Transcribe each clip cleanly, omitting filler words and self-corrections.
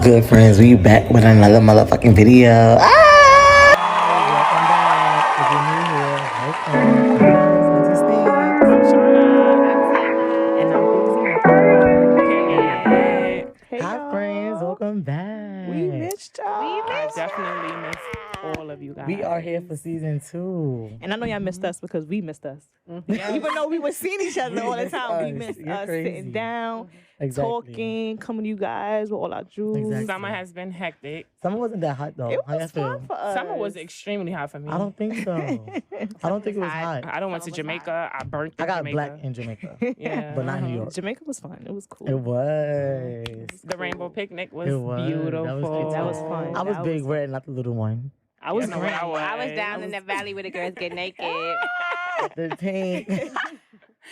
good, friends? We back with another motherfucking video. Welcome back. If you're new here, welcome. This is And I'm Hey, Hi, y'all. friends. Welcome back. We missed y'all. I definitely missed all of you guys. We are here for season 2. And I know y'all missed us because we missed us. Yes. Even though we were seeing each other all the missed time, we us. missed You're us crazy. sitting down, Exactly. talking, coming to you guys with all our jewels. Exactly. Summer has been hectic. Summer wasn't that hot, though. It How y'all was feel? fun for us. Summer was extremely hot for me. I don't think so. I don't think it was hot. I went to Jamaica. I burnt in I got Jamaica. black in Jamaica, Yeah. but not in New York. Jamaica was fun. It was cool. It was. The rainbow picnic was, It was. beautiful. That was fun. I was That big was red, not the little one. I was You know green. what I was down in the valley where the girls get naked. The pink.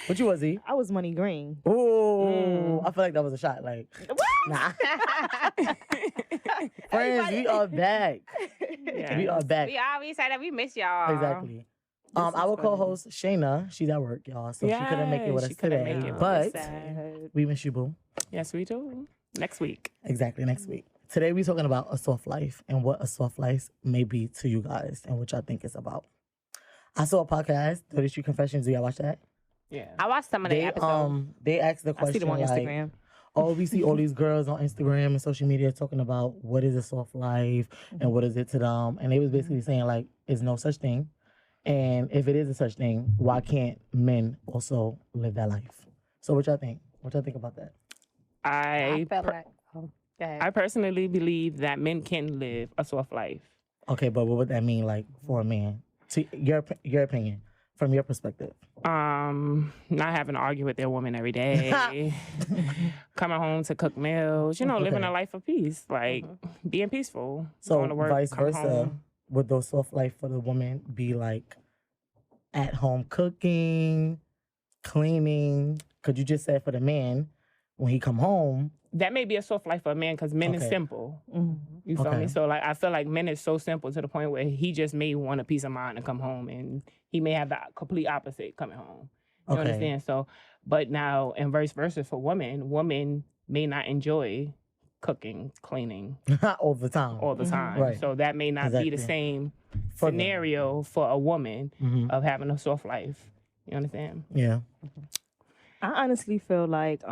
What you was, E? I was money green. Ooh, I feel like that was a shot. Like, nah. Friends, we are back. Yeah. We are back. We always say that we miss y'all. Exactly. This is Our funny. co-host Shayna, she's at work, y'all, so she couldn't make it with Yes, us she couldn't today. make it with But us today. we miss you, boo. Yes, we do. Next week. Exactly, next week. Today we're talking about a soft life and what a soft life may be to you guys and what y'all think it's about. I saw a podcast, 30 Street Confessions. Do y'all watch that? Yeah. I watched some of the episodes. They asked the I see question them on like, Instagram. oh, we see all these girls on Instagram and social media talking about what is a soft life and what is it to them. And they was basically saying like, it's no such thing. And if it is a such thing, why can't men also live that life? So what y'all think? What y'all think about that? I felt like, go ahead. I personally believe that men can live a soft life. Okay, but what would that mean like for a man? To your opinion, from your perspective. Not having to argue with their woman every day, coming home to cook meals, living Okay. a life of peace, like being peaceful. So going to work, vice come versa, home. would those soft life for the woman be like at home cooking, cleaning? Could you just say for the man, when he come home, That may be a soft life for a man because men is Okay. simple. Mhm. You feel Okay. me? So like I feel like men is so simple to the point where he just may want a peace of mind to come home, and he may have the complete opposite coming home. You Okay. understand? So, but now and vice versa for women may not enjoy cooking, cleaning all the time. all the time. Right. So that may not be the Exactly. same For them. scenario for a woman Mhm. of having a soft life. You understand? Yeah. I honestly feel like,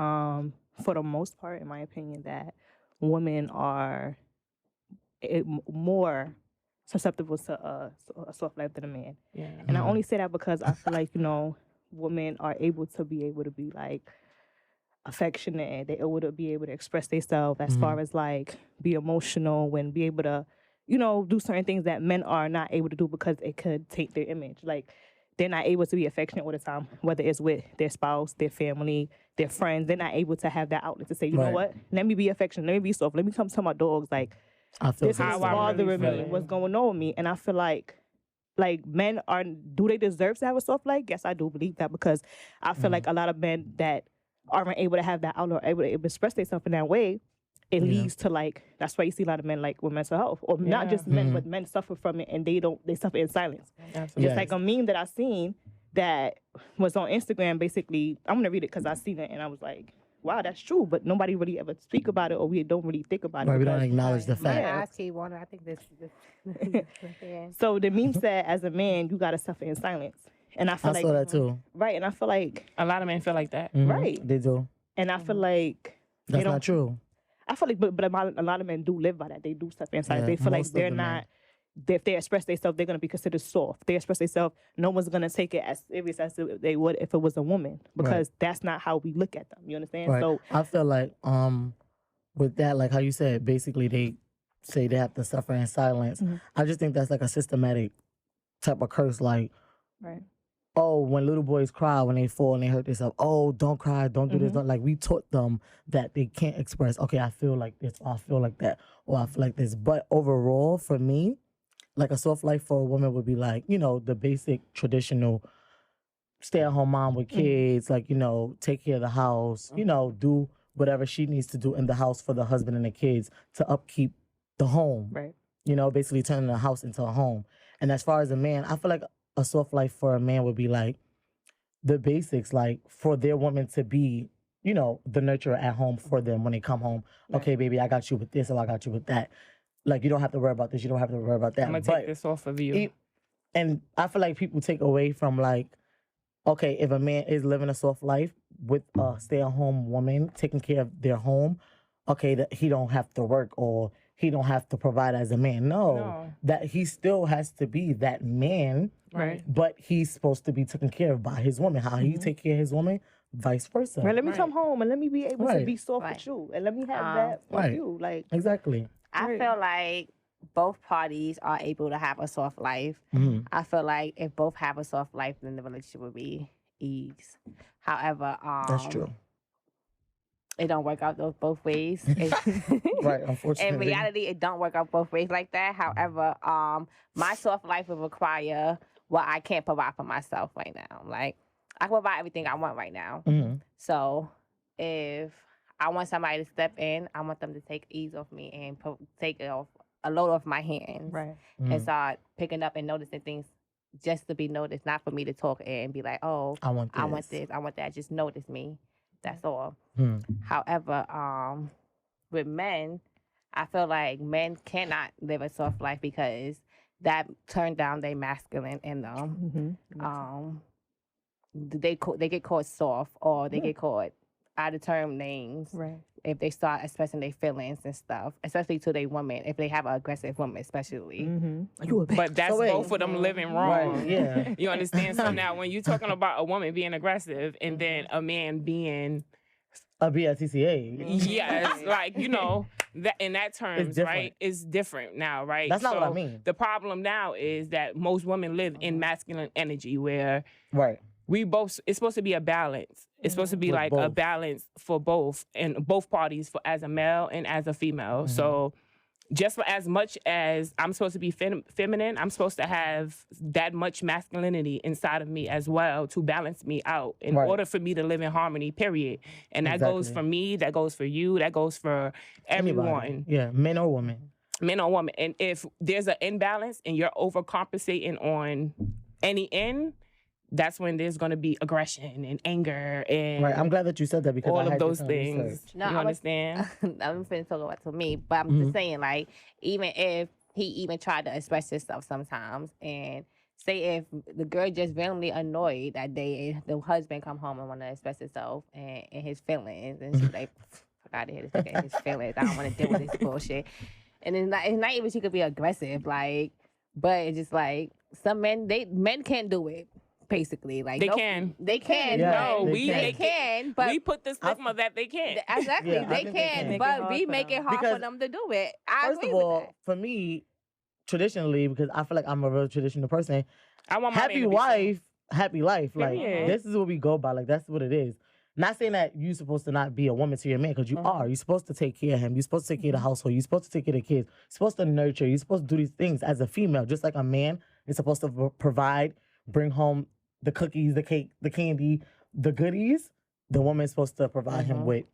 for the most part, in my opinion, that women are more susceptible to a soft life than a man. Yeah. And I only say that because I feel like, women are able to be like affectionate. They're able to be able to express themselves as far as like be emotional and be able to, do certain things that men are not able to do because it could take their image. Like they're not able to be affectionate all the time, whether it's with their spouse, their family, their friends. They're not able to have that outlet to say, you know Right. what? Let me be affectionate. Let me be soft. Let me come to my dogs. Like, I feel this is the how same. I really bothering me. feel. What's going on with me? And I feel like men do they deserve to have a soft life? Yes, I do believe that because I feel like a lot of men that aren't able to have that outlet, or able to express themselves in that way, it Yeah. leads to like, that's why you see a lot of men like with mental health, or not Yeah. just men, but men suffer from it and they suffer in silence. Absolutely. Yeah. It's like a meme that I seen that was on Instagram. Basically, I'm gonna read it because I seen it and I was like, wow, that's true. But nobody really ever speak about it, or we don't really think about Right, it. we don't because- acknowledge the My fact. Yeah. eyes keep wandering. I think this yeah. So the meme said, as a man, you gotta suffer in silence. And I feel I like saw that too. right, and I feel like A lot of men feel like that. Mhm. Right. They do. and I feel like they That's don't. not true. I feel like, but a lot of men do live by that. They do suffer in silence. Yeah, They feel like most of they're the men. not. If they express themselves, they're gonna be considered soft. They express themselves, no one's gonna take it as serious as they would if it was a woman, because that's not how we look at them. You understand? Right. So I feel like with that, like how you said, basically they say they have to suffer in silence. Mhm. I just think that's like a systematic type of curse. Like, right. oh, when little boys cry when they fall and they hurt themselves, oh, don't cry, don't do this. Mhm. Don't. Like we taught them that they can't express, okay, I feel like this, or I feel like that, or I feel like this. But overall, for me, like a soft life for a woman would be like, the basic traditional stay-at-home mom with kids, like, take care of the house, do whatever she needs to do in the house for the husband and the kids to upkeep the home. Right. Basically turning the house into a home. And as far as a man, I feel like a soft life for a man would be like the basics, like for their woman to be the nurturer at home for them when they come home. Right. Okay, baby, I got you with this or I got you with that. Like, you don't have to worry about this. You don't have to worry about that. I'm going to take this off of you. And I feel like people take away from, like, okay, if a man is living a soft life with a stay-at-home woman taking care of their home, okay, that he don't have to work or he don't have to provide as a man. No, that he still has to be that man, right? But he's supposed to be taken care of by his woman. How he take care of his woman, vice versa. Right, let me come home and let me be able to be soft Right. with you, and let me have that with you. Like, exactly. I feel like both parties are able to have a soft life. I feel like if both have a soft life, then the relationship would be ease. However, That's true. It don't work out both ways. Right, unfortunately. In reality, it don't work out both ways like that. However, my soft life will require what I can't provide for myself right now. Like, I can provide everything I want right now. So if I want somebody to step in, I want them to take ease off me and take it off a load off my hands. right. And start picking up and noticing things just to be noticed, not for me to talk and be like, oh, I want this. I want this, I want that. Just notice me. That's all. Mm. However, with men, I feel like men cannot live a soft life because that turned down their masculine in them. They get caught soft or they get caught out of term names. Right. If they start expressing their feelings and stuff, especially to their woman, if they have an aggressive woman, especially. You a bitch. But that's So wait. both of them living wrong. Right, yeah. You understand? So now when you're talking about a woman being aggressive and then a man being A BLTCA. yes, like, that in that terms, different. right, is different now, right? That's not what I So mean. The problem now is that most women live in masculine energy where Right. it's supposed to be a balance. It's supposed to be With like a both. balance for both and both parties for as a male and as a female. So just for as much as I'm supposed to be feminine, I'm supposed to have that much masculinity inside of me as well to balance me out in Right. order for me to live in harmony, period. And that goes Exactly. for me, that goes for you, that goes for Anybody. everyone, Yeah, men or women. men or women. And if there's an imbalance and you're overcompensating on any end, that's when there's going to be aggression and anger and Right. I'm glad that you said that because all I of had those this things. research. No, You understand? I'm finna talk about to me, but I'm just saying, like, even if he even tried to express himself sometimes, and say if the girl just randomly annoyed that day, and the husband come home and want to express himself and his feelings, and she's like, "Fuck out of here, this nigga and his feelings. I don't want to deal with this bullshit." And it's not even she could be aggressive, like, but it's just like some men can't do it. Basically, like They can. they can. Yeah, No, they we can. They can, but we put the stigma that they can't. exactly Yeah, I they think they can, can. Make it but hard we for make it them. hard for Because them to do it. I First agree of with all, that. for me, traditionally, because I feel like I'm a real traditional person, I want my man happy to be wife, happy life. Like, Period. this is what we go by. Like, that's what it is. Not saying that you're supposed to not be a woman to your man, because you are. You're supposed to take care of him. You're supposed to take care of the household. You're supposed to take care of the kids. You're supposed to nurture. You're supposed to do these things as a female, just like a man is supposed to provide, bring home the cookies, the cake, the candy, the goodies. The woman's supposed to provide him with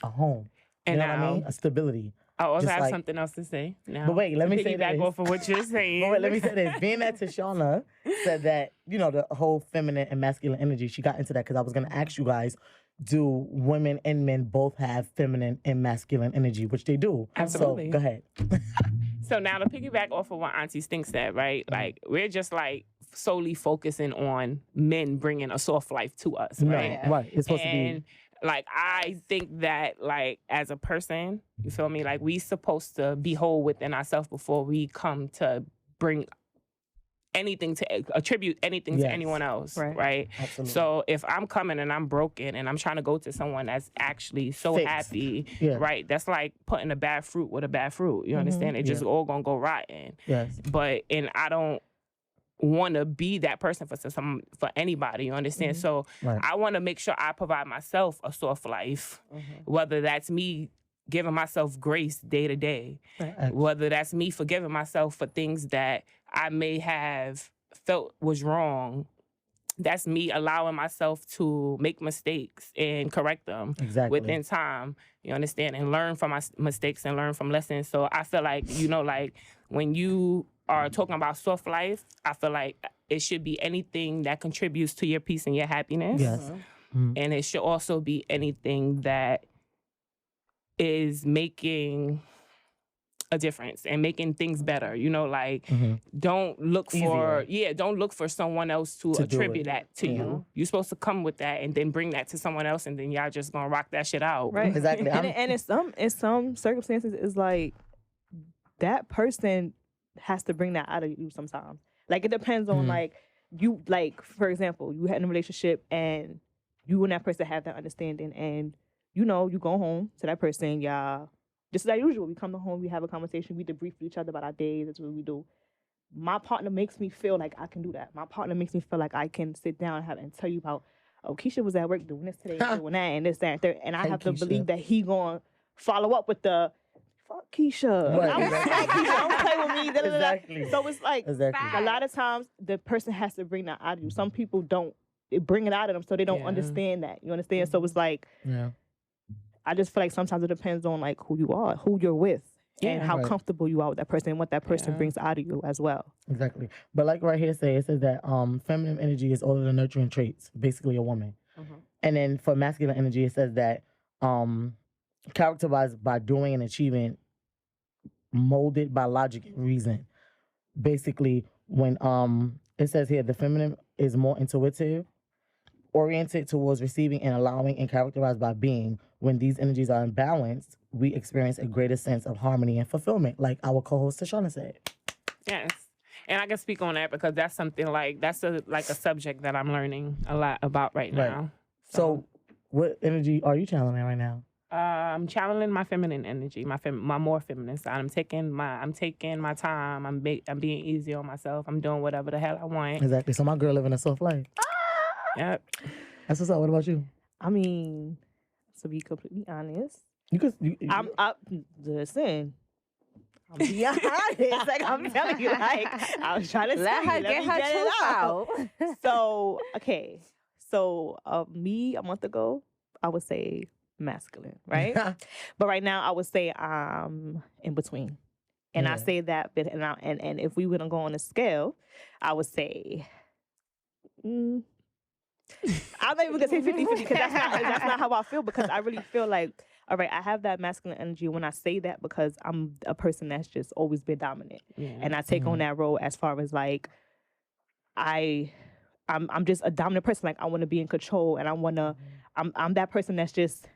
a home. You And know what I now- mean? A stability. I also Just have like- something else to say. Now, But wait, let to me say piggyback this. off of what you're saying. But wait, let me say this. Being that Tashana said that, the whole feminine and masculine energy, she got into that because I was going to ask you guys, do women and men both have feminine and masculine energy, which they do. Absolutely. So go ahead. So now to piggyback off of what Auntie Stink said, right? Like we're just like solely focusing on men bringing a soft life to us, right? Right. It's supposed And to be. like I think that like as a person, you feel me? Like we supposed to be whole within ourselves before we come to bring anything to attribute anything to Yes. anyone else, Right. right? Absolutely. So if I'm coming and I'm broken and I'm trying to go to someone that's actually so Fixed. happy, Yeah. right? That's like putting a bad fruit with a bad fruit. You understand? It just all gonna go rotten. Yes. But I don't want to be that person for anybody. You understand? So Right. I want to make sure I provide myself a soft life, whether that's me giving myself grace day to day, whether that's me forgiving myself for things that I may have felt was wrong. That's me allowing myself to make mistakes and correct them Exactly. within time. You understand? And learn from my mistakes and learn from lessons. So I feel like, like when you are talking about soft life, I feel like it should be anything that contributes to your peace and your happiness. Yes. And it should also be anything that is making a difference and making things better. You know, like don't look for don't look for someone else to attribute that to you. You're supposed to come with that and then bring that to someone else, and then y'all just gonna rock that shit out. Right. Exactly. And in some circumstances, it's like that person has to bring that out of you sometimes. Like it depends on like you, like for example, you had in a relationship and you and that person have that understanding, and you know you go home to that person, y'all. Just like usual, we come home, we have a conversation, we debrief with each other about our days. That's what we do. My partner makes me feel like I can do that. My partner makes me feel like I can sit down and tell you about, oh, Keisha was at work doing this today, doing that, and this, that, and third. And I have to believe that he gonna follow up with the, fuck Keisha. Right, I'm like, Keisha, don't play with me. Da, da, da. Exactly. So it's like, a lot of times, the person has to bring that out of you. Some people don't bring it out of them, so they don't understand that. You understand? So it's like, I just feel like sometimes it depends on like who you are, who you're with, and how comfortable you are with that person and what that person brings out of you as well. Exactly. But like right here it says that feminine energy is all of the nurturing traits, basically a woman. And then for masculine energy, it says that characterized by doing and achieving, molded by logic and reason. Basically, when it says here the feminine is more intuitive, oriented towards receiving and allowing, and characterized by being. When these energies are imbalanced, we experience a greater sense of harmony and fulfillment, like our co-host Tashana said. Yes. And I can speak on that because that's something like, that's a subject that I'm learning a lot about right now. So what energy are you channeling right now? I'm channeling my feminine energy, my more feminine side. I'm taking my time. I'm being easy on myself. I'm doing whatever the hell I want. Exactly. So my girl living a soft life. Yep. That's what's up. What about you? I mean, to be completely honest, I'm listen. I'm being honest. Like I'm telling you, like I was trying to let her get her truth out. So okay, so me a month ago, I would say masculine, right? But right now, I would say I'm in between, and I say that, but and if we were to go on a scale, I would say. I'm not even gonna say 50-50 because that's not how I feel, because I really feel like, all right, I have that masculine energy when I say that because I'm a person that's just always been dominant. And I take on that role as far as like I'm just a dominant person. Like I want to be in control, and I'm that person that's just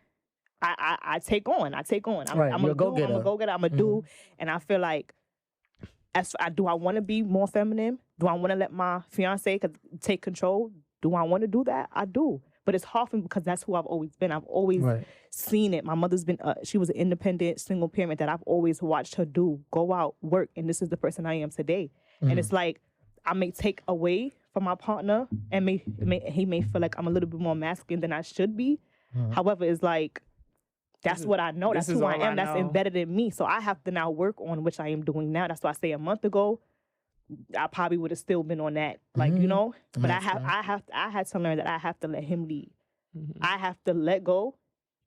I take on. I'm a go-getter. I'm a do, and I feel like do I want to be more feminine? Do I want to let my fiance take control? Do I want to do that? I do. But it's hard for me because that's who I've always been. I've always seen it. My mother's been, she was an independent single parent that I've always watched her go out, work, and this is the person I am today. And it's like, I may take away from my partner and he may feel like I'm a little bit more masculine than I should be. However, it's like, that's what I know. That's who I am. That's embedded in me. So I have to now work on, which I am doing now. That's why I say a month ago, I probably would have still been on that, like, you know. But I had to learn that I have to let him lead. I have to let go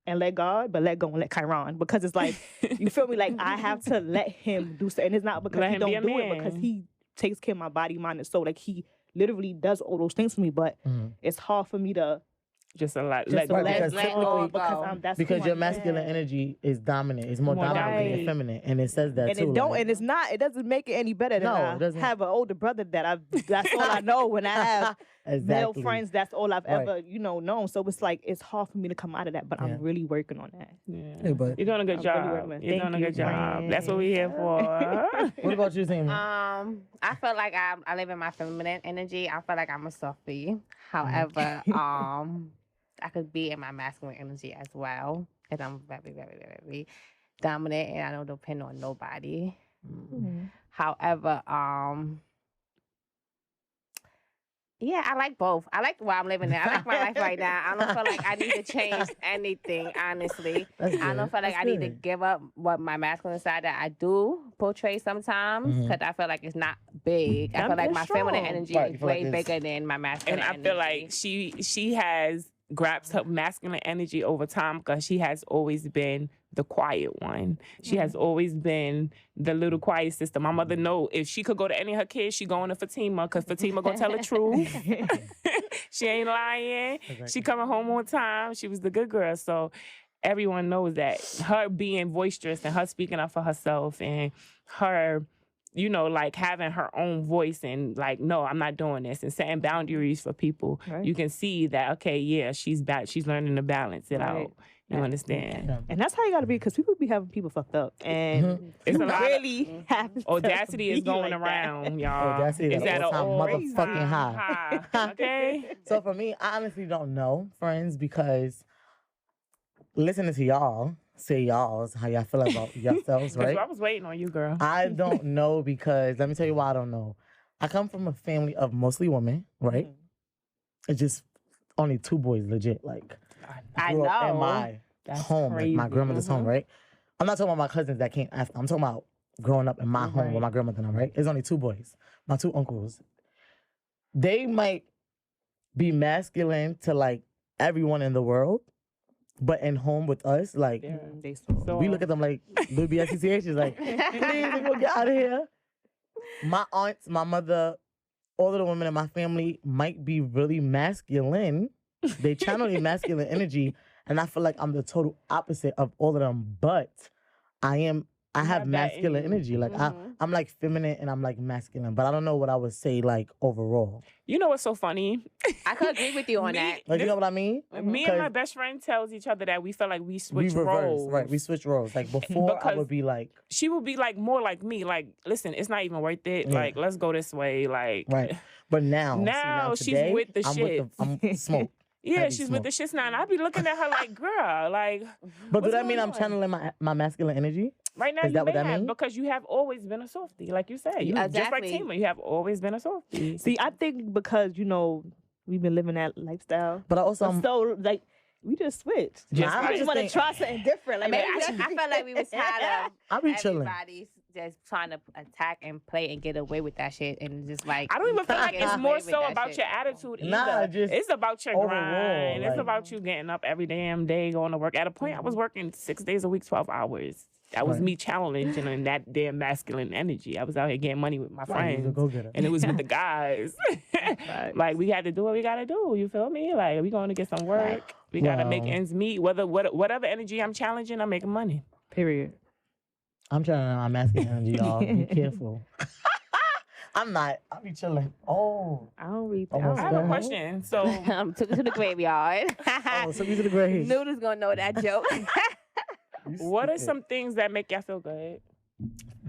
and let God, but let go and let Chiron, because it's like, you feel me? Like I have to let him do something. And it's not because he don't do it, because he takes care of my body, mind, and soul. Like he literally does all those things for me. But it's hard for me to let go because your masculine energy is dominant. It's more dominant than your feminine, and it says that too. It doesn't make it any better than I have an older brother that's all I know. When I have male friends, that's all I've ever known. So it's like it's hard for me to come out of that, but I'm really working on that. Hey, but you're doing a good job. You're doing a good job. That's what we're here for. What about you, Tammy? I feel like I live in my feminine energy. I feel like I'm a softie. However, I could be in my masculine energy as well, because I'm very, very, very, very dominant, and I don't depend on nobody. However, yeah, I like both. I like where I'm living now. I like my life right now. I don't feel like I need to change anything, honestly. I don't feel like I need to give up what my masculine side that I do portray sometimes, because I feel like it's not big. I feel like my feminine energy is way bigger than my masculine energy. And I feel like she has grabs her masculine energy over time because she has always been the quiet one. She has always been the little quiet sister. My mother know if she could go to any of her kids, she going to Fatima because Fatima gonna tell the truth. She ain't lying. She coming home on time. She was the good girl. So everyone knows that her being boisterous and her speaking up for herself and her, you know, like having her own voice and like, no, I'm not doing this and setting boundaries for people. Right. You can see that, okay, yeah, she's learning to balance it out. You understand? And that's how you got to be, because people be having people fucked up. And It's you a lot really have to Audacity is be going like around, y'all. Audacity is It's at an all-time all-time motherfucking high. Okay? So for me, I honestly don't know, friends, because listening to y'all say y'all's how y'all feel about yourselves, right? I was waiting on you, girl. I don't know because let me tell you why I don't know. I come from a family of mostly women, right? It's just only 2 boys, legit. Like I grew up in know. my That's home, like my crazy. grandmother's home, right? I'm not talking about my cousins that came after. I'm talking about growing up in my home with my grandmother and I, right? There's only 2 boys. My 2 uncles. They might be masculine to like everyone in the world, but in home with us, like they so we look at them like little BSCCH is like, please go get out of here. My aunts, my mother, all of the women in my family might be really masculine. They channel their masculine energy, and I feel like I'm the total opposite of all of them. But I have have that in masculine you. energy. Like I'm like feminine and I'm like masculine, but I don't know what I would say like overall. You know what's so funny? I could agree with you on Me- that. Like you know what I mean? Me and my best friend tells each other that we feel like we switch We reverse, roles. right? We switch roles. Like before, I Because would be like, she would be like more like me. Like, listen, it's not even worth it. Yeah. Like, let's go this way. Like, right. But now, Now see, she's today, with the I'm shit. I'm smoke. yeah, Heavy she's smoke. with the shits now, and I be looking at her like, girl, like. But what's does that mean going I'm on? channeling my masculine energy? Right now, Is you that may what that have mean? because you have always been a softie, like you said. You just like Exactly. Tima, you have always been a softie. See, I think because, you know, we've been living that lifestyle. But I also, So, like, we just switched. Nah, I we just just want to think- try something different. Like, Maybe maybe I felt like we was tired of I be chilling. everybody's just trying to attack and play and get away with that shit, and just like I don't even feel like get it's away more with so that about shit. your attitude either. Nah, just it's about your overall, grind. It's like- about you getting up every damn day, going to work. At a point, I was working 6 days a week, 12 hours. That was Right. me challenging in that damn masculine energy. I was out here getting money with my Right, he's a friends. go-getter. And it was with the guys. Like, we had to do what we got to do. You feel me? Like, we going to get some work. We got to make Wow. ends meet. Whatever energy I'm challenging, I'm making money. period. I'm channeling my masculine energy, y'all. Be careful. I'm not. I'll be chilling. Oh. I don't read Oh, that. what's I have a that? question. So, Took it to the graveyard. Oh, so you to the grave. Noodles gonna know that joke. what are some things that make y'all feel good?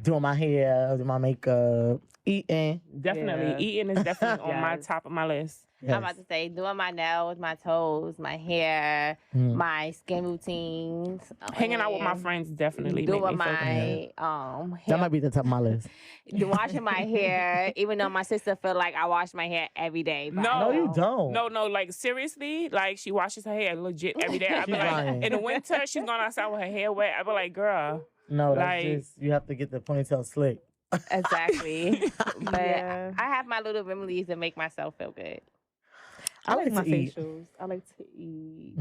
Doing my hair, doing my makeup, eating. Definitely. Yeah. Eating is definitely on my Yes. top of my list. Yes. I'm about to say doing my nails, my toes, my hair, my skin routines, Hanging out with my and friends definitely make me doing feel good. my That hair, might be the top of my list. washing my hair. Even though my sister feel like I wash my hair every day. But No. No, you don't. No, like seriously, like she washes her hair legit every day. I be She's like, lying. in the winter, she's going outside with her hair wet. I be like, girl, No, that's Like- just, you have to get the ponytail slick. Exactly. But Yeah. I have my little remedies to make myself feel good. I like my to eat. facials. I like to eat.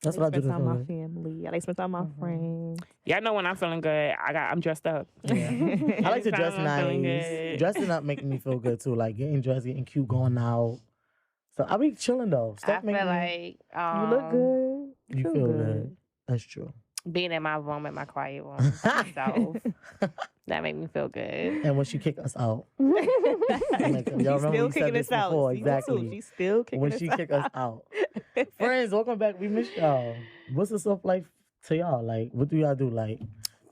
That's I what I like do to to spend time feel with my good. family. I like to spend time with my friends. yeah, I know when I'm feeling good. I'm dressed up. Yeah. I like to Anytime dress I'm feeling nice. good. Dressing up making me feel good too. Like getting dressed, getting cute, going out. So I be chilling though. I Stuff feel make me. like You look good. You feel good. That's true. being in my room, in my quiet room by myself. That made me feel good. And when she kicked us out. She's Y'all remember still we said kicking this us out. before, Season two, exactly. She's still kicking When us she out. kicked us out. Friends, welcome back. We missed y'all. What's the soft life to y'all? Like, what do y'all do? Like,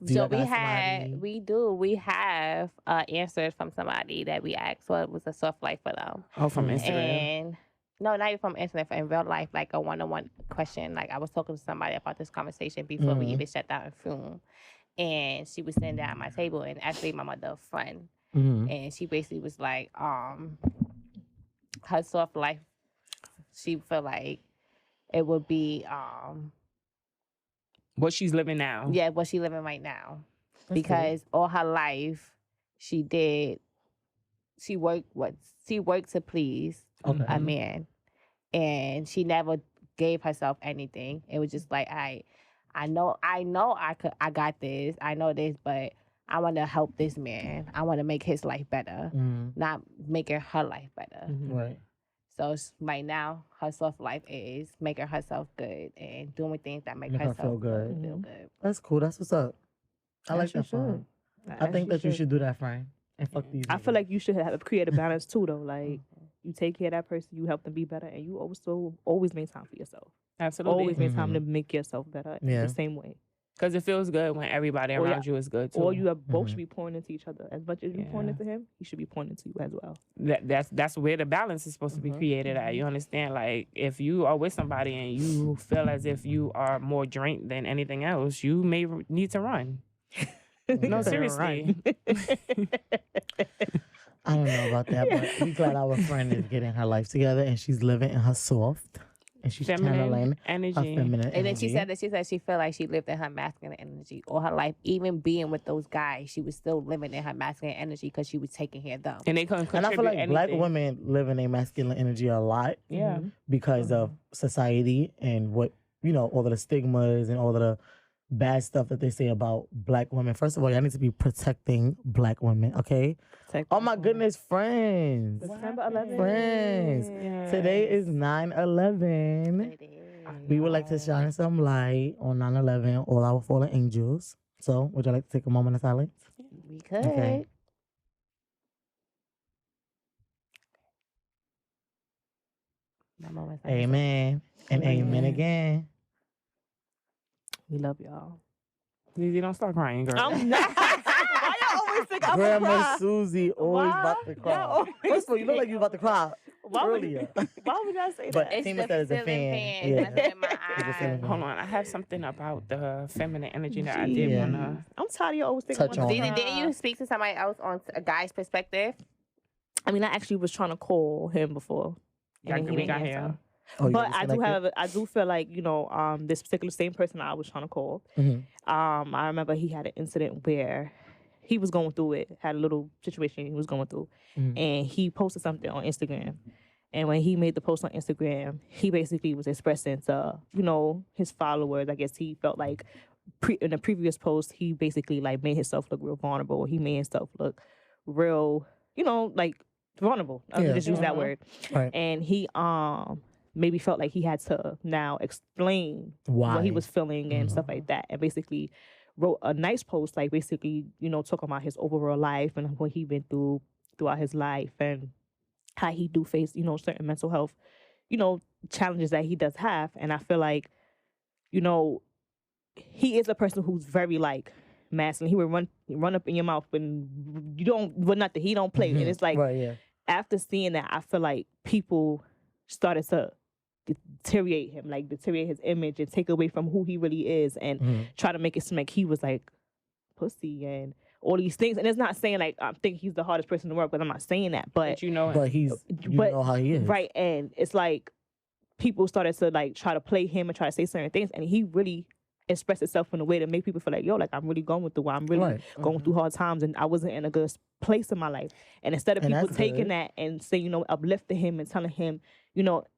do So y'all we got had, somebody? we have answers from somebody that we asked what was a soft life for them. Oh, from Instagram. And no, not even from internet, but in real life, like a one-on-one question. Like I was talking to somebody about this conversation before we even shut down film. And she was sitting down at my table, and actually my mother, a friend. And she basically was like, her soft life, she felt like it would be, What she's living now. yeah, what she living right now. That's Because all her life, she worked to please Okay. a man. And she never gave herself anything. It was just like, I know I got this. I know this, but I want to help this man. I want to make his life better, not making her life better. Right. So right now, her soft life is making herself good and doing things that make Make her herself feel good. Feel good. That's cool. That's what's up. I like As you that for her. should. I think that you should do that, Frank. And fuck these. I feel niggas. like you should create a balance too, though. Like you take care of that person, you help them be better, and you also always make time for yourself. Absolutely. Always make time to make yourself better in Yeah. the same way. Because it feels good when everybody Or around you is good too. Or you have both should be pouring into each other. As much as you pouring Yeah. into him, he should be pouring into you as well. That's where the balance is supposed to be created at. You understand? Like if you are with somebody and you feel as if you are more drained than anything else, you may need to run. No, seriously. I don't know about that, but we glad our friend is getting her life together and she's living in her soft and she's channeling Feminine her energy. feminine And then she energy. said that she felt like she lived in her masculine energy all her life. Even being with those guys, she was still living in her masculine energy because she was taking care of them. And they couldn't And I feel contribute like black anything. women live in a masculine energy a lot Yeah. because of society and what, all of the stigmas and all of the bad stuff that they say about black women. First of all, y'all need to be protecting black women, okay? Oh my goodness, friends. December 11th. Friends. Yes. Today is 9/11. We would like to shine some light on 9/11, all our fallen angels. So, would you like to take a moment of silence? We could. Okay. Amen. And amen again. We love y'all. Lizzie, don't start crying, girl. I'm not. Why y'all always think I'm gonna Grandma cry? Susie always Why? about to cry. Y'all always First of all, you look like you about to cry Why would, earlier. why would y'all say But that? It's Tima the said it's a ceiling fan. fan. Yeah. That's in my It's a ceiling eye. fan. Hold on, I have something about the feminine energy that I did Yeah. wanna. I'm tired of you always thinking Touch I'm on gonna it. Didn't you speak to somebody else on a guy's perspective? I mean, I actually was trying to call him before. Yeah, and he we didn't got answer. him. Oh, you But I do disconnected? I do feel like, this particular same person I was trying to call. Mhm. I remember he had an incident where he was going through it, had a little situation he was going through, and he posted something on Instagram. And when he made the post on Instagram, he basically was expressing to, his followers. I guess he felt like in the previous post, he basically like made himself look real vulnerable. He made himself look real, like vulnerable. I'll Yeah. just use that word. Right. And he maybe felt like he had to now explain Why? what he was feeling and stuff like that. And basically wrote a nice post, like basically, talking about his overall life and what he been through throughout his life and how he do face, certain mental health, challenges that he does have. And I feel like, he is a person who's very like masculine. He would run up in your mouth when you don't with nothing. He don't play. And it's like Right, yeah. after seeing that, I feel like people started to deteriorate him, like deteriorate his image and take away from who he really is and try to make it seem like he was like pussy and all these things. And it's not saying like I think he's the hardest person in the world, but I'm not saying that. But But you know, But you know how he is. right, and it's like people started to like try to play him and try to say certain things, and he really expressed himself in a way to make people feel like, yo, like I'm really going through, I'm really Right. going through hard times, and I wasn't in a good place in my life. And instead of And people that's taking good. that and saying, uplifting him and telling him,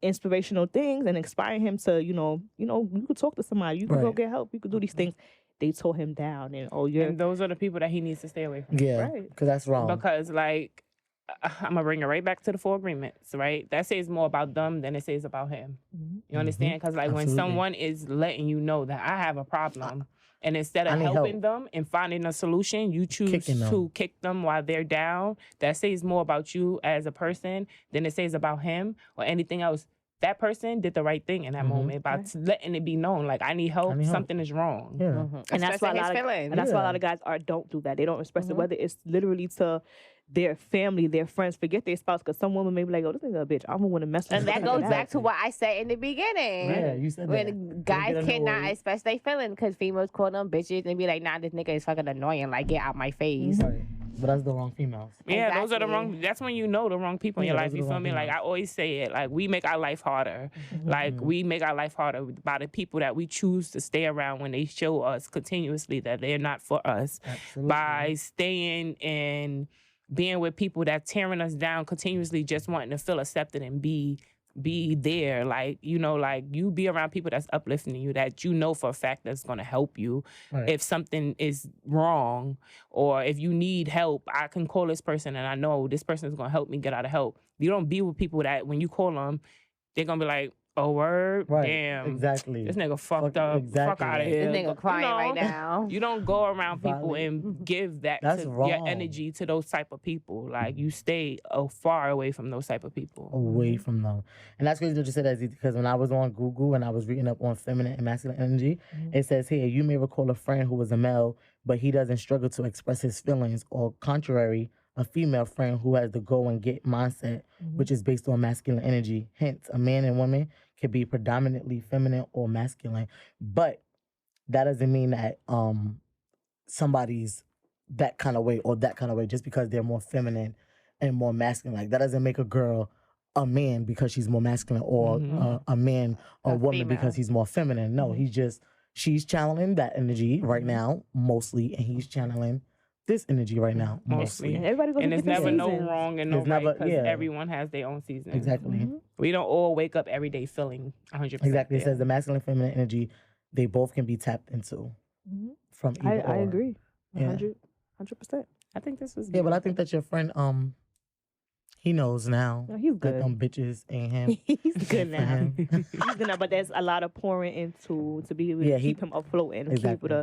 inspirational things and inspiring him to, you could talk to somebody, you could go Right. get help, you could do these things. They tore him down, and you're and those are the people that he needs to stay away from. Yeah. Right. Because that's wrong. Because like I'm gonna bring it right back to the 4 agreements, right? That says more about them than it says about him. You understand? Because like when Absolutely. someone is letting you know that I have a problem, and instead I of need helping help. them and finding a solution, you choose Kicking them. to kick them while they're down. That says more about you as a person than it says about him or anything else. That person did the right thing in that moment by letting it be known, like I need help. need help. Something is wrong. Yeah. And that's why a lot of Yeah. guys don't do that. They don't express it, whether it's literally to their family, their friends, forget their spouse. Because some women may be like, "Oh, this nigga a bitch. I'm gonna want to mess with." And that him." goes back to what I said in the beginning. Yeah, you said that. When guys get cannot annoyed. express their feelings because females call them bitches and be like, nah, this nigga is fucking annoying. Like, get out my face. Right. But that's the wrong females. Yeah, those are the Exactly. wrong. That's when you know the wrong people in your Yeah, life. those are You the feel wrong me? Like I people. always say it. Like we make our life harder. Like we make our life harder by the people that we choose to stay around when they show us continuously that they're not for us. Absolutely. By staying and being with people that tearing us down continuously, just wanting to feel accepted and be be there. Like, you know, like you be around people that's uplifting you, that you know for a fact that's going to help you. Right. If something is wrong or if you need help, I can call this person and I know this person is going to help me get out of help. You don't be with people that when you call them, they're going to be like, oh, word? Right. Damn. Exactly. This nigga fucked up. Fuck Exactly. out of Like, here. This nigga crying right now. You don't go around people Violent. and give that That's to your wrong. energy to those type of people. Like, you stay far away from those type of people. Away from them. And that's crazy that you said that, because when I was on Google and I was reading up on feminine and masculine energy, it says here, you may recall a friend who was a male, but he doesn't struggle to express his feelings, or contrary, a female friend who has the go and get mindset, which is based on masculine energy. Hence, a man and woman can be predominantly feminine or masculine, but that doesn't mean that somebody's that kind of way or that kind of way just because they're more feminine and more masculine. Like, that doesn't make a girl a man because she's more masculine, or a man or A woman female. because he's more feminine. No, she's channeling that energy right now mostly, and he's channeling this energy right now mostly. Mostly. Everybody goes And through there's never different no seasons. wrong and no There's right never- because yeah. everyone has their own season. Exactly. We don't all wake up every day feeling 100%. Exactly. It there. says the masculine and feminine energy, they both can be tapped into from either I or. agree. Yeah. 100%. I think this was Yeah, but I think that your friend, he knows now No, he's that good. them bitches ain't him. He's good For now. him. He's good now, but there's a lot of pouring into to be able to Yeah, keep him afloat and Exactly.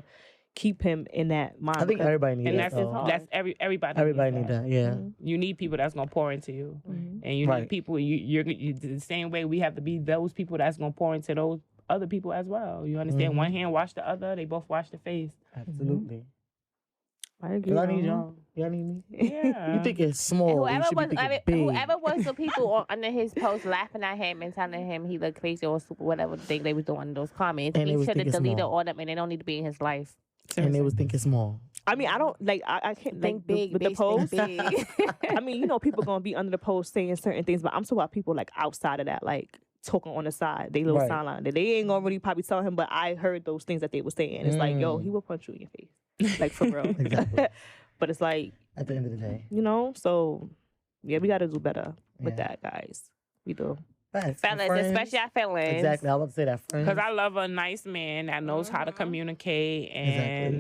keep him in that mind. I think because- everybody needs and that. that's though. that's everybody. Everybody needs need that. Yeah. You need people that's gonna pour into you, Mhm. and you Right. need people. You're the same way we have to be those people that's gonna pour into those other people as well. You understand? Mhm. One hand wash the other. They both wash the face. Absolutely. I agree. 'Cause I need Ron. y'all. Y'all need me. Yeah. You think it's small. You should be thinking big. Whoever was the people under his post laughing at him and telling him he looked crazy or stupid, whatever thing they was doing in those comments, And they he was should have thinking deleted small. all them, and they don't need to be in his life. And they was thinking small. I mean, I don't like. I can't Think like big, with the bitch, post. think big. I mean, you know, people gonna be under the post saying certain things, but I'm talking about people like outside of that, like talking on the side, they little Right. sideline. They ain't gonna really probably tell him, but I heard those things that they were saying. It's like, yo, he will punch you in your face, like for real. Exactly. But it's like, At the end of the day. you know, so yeah, we got to do better with Yeah. that, guys. We do. Facts. Fellas, Friends. especially our feelings. Exactly. I was about to say that. Friends. Because I love a nice man that knows how to communicate and,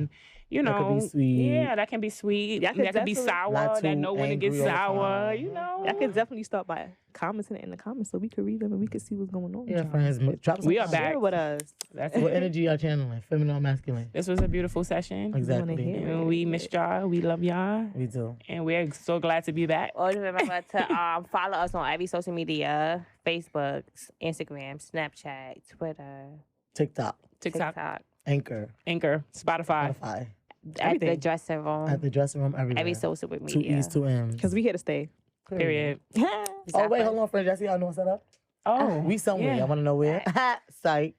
Exactly. you That know, could be sweet. yeah, that can be sweet. That could That can be definitely- sour. Not That too know when to get angry all the sour. time. You know, I can definitely start by commenting it in the comments so we could read them and we could see what's going on. with Yeah, y'all. friends. Drop We some are comments. back. Share with us. That's What it. energy y'all channeling? Feminine or masculine? This was a beautiful session. Exactly. hear it. And we missed y'all. We love y'all. We do. And we're so glad to be back. Always remember to follow us on every social media: Facebook, Instagram, Snapchat, Twitter, TikTok, TikTok, Anchor, Anchor, Spotify. Spotify, at the Everything. dressing room, at the dressing room, everywhere. every social Two media. E's, two M's. Because we here to stay. Period. Oh, wait, hold on, friends. Y'all see how I know set up? Oh, We somewhere. yeah. I want to know where. Psych.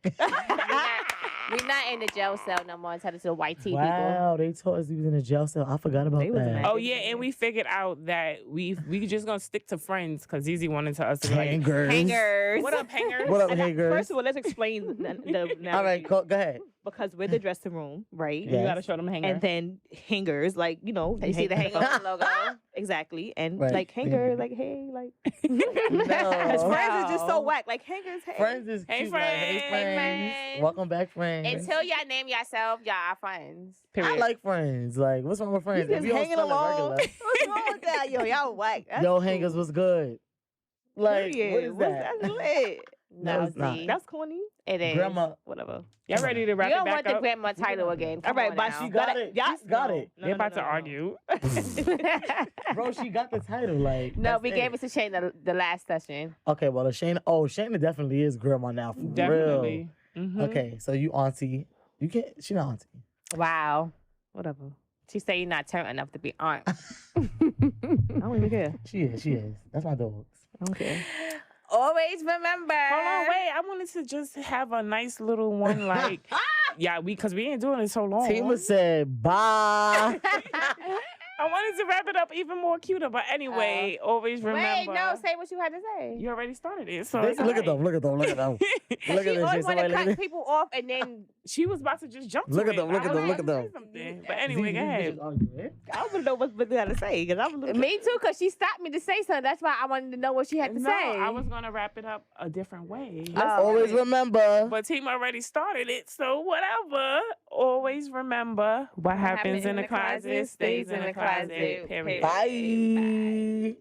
We're not in the jail cell no more. Tell it to the white tea people. Wow, they told us we was in a jail cell. I forgot about They was that. mad. Oh yeah, and we figured out that we just gonna stick to friends because Easy wanted to us to be like, Hangers. Hangers. what up, hangers? What up, First hangers? of all, let's explain the All right, go ahead. because we're the dressing room, right? Yeah. You gotta show them hanger. And then hangers, like, you know, You see the hangover logo? exactly, and Right. like hanger, like hey, like No. because friends is just so Wow. whack. Like hangers, hey. Friends is Hey, cute. Like, hey, friends. friends. Friends. Welcome back, friends. Until y'all name yourself, y'all are friends. I like friends. Like, what's wrong with You friends? just you don't hanging spell it along. regular. What's wrong with that? Yo, y'all whack. That's Yo, cool. hangers was good. Like, Period. what is What's that? That's lit. No, it's not. Nosy. That's corny. It is. Grandma. Whatever. Y'all ready to You wrap don't it back want the up? grandma title again. All Come right, on but now. she got got it. it. Y'all She's got no. it. No, They're no, about no, to no. argue. Bro, she got the title. Like, No, that's we it. gave it to Shane the last session. Okay, well, Shayna. Oh, Shayna definitely is grandma now. For Definitely. real. Mhm. Okay, so you auntie. You can't. She not auntie. Wow. Whatever. She said you're not turned enough to be aunt. I don't even care. She is. She is. That's my dogs. I don't care. Always remember. Hold on, wait. I wanted to just have a nice little one, like, yeah, because we ain't doing it so long. Tima said bye. I wanted to wrap it up even more cuter. But anyway, always remember. Wait, no, say what you had to say. You already started it. So Look it's at alright. them. Look at them. Look at them. Look at She this always shit. want to Somebody cut look people off and then She was about to just jump to Look at it. them, look at I them, was look about at to them. say something. But anyway, go ahead. I want to know what you got to say because I'm a little. me too, because she stopped me to say something. That's why I wanted to know what she had to No, say. I was going to wrap it up a different way. Always remember. But team already started it, so whatever. Always remember what happens in the closet stays in the closet. Period. Bye.